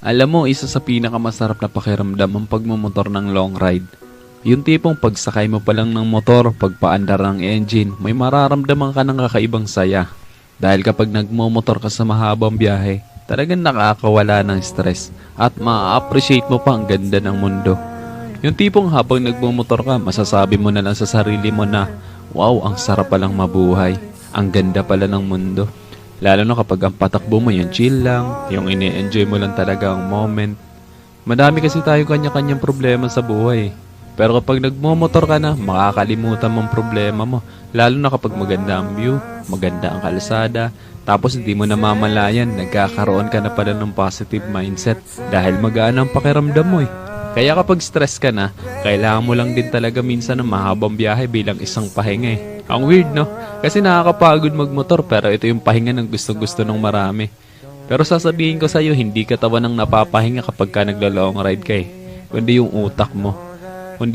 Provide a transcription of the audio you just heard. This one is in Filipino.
Alam mo, isa sa pinakamasarap na pakiramdam ang pagmumotor ng long ride. Yung tipong pagsakay mo pa lang ng motor, pagpaandar ng engine, may mararamdaman ka ng kakaibang saya. Dahil kapag nagmumotor ka sa mahabang biyahe, talagang nakakawala ng stress at ma-appreciate mo pa ang ganda ng mundo. Yung tipong habang nagmumotor ka, masasabi mo na lang sa sarili mo na, wow, ang sarap palang mabuhay. Ang ganda pala ng mundo. Lalo na kapag ang patakbo mo yung chill lang, yung ini-enjoy mo lang talaga ang moment. Madami kasi tayo kanya-kanyang problema sa buhay. Pero kapag nagmomotor ka na, makakalimutan mong problema mo. Lalo na kapag maganda ang view, maganda ang kalsada, tapos hindi mo namamalayan, nagkakaroon ka na pala ng positive mindset dahil magaan ang pakiramdam mo eh. Kaya kapag stress ka na, kailangan mo lang din talaga minsan ng mahabang biyahe bilang isang pahinga eh. Ang weird no? Kasi nakakapagod magmotor pero ito yung pahinga ng gusto-gusto ng marami. Pero sasabihin ko sa'yo, hindi katawan ng napapahinga kapag ka nagla-long ride ka eh. Kundi yung utak mo. Kundi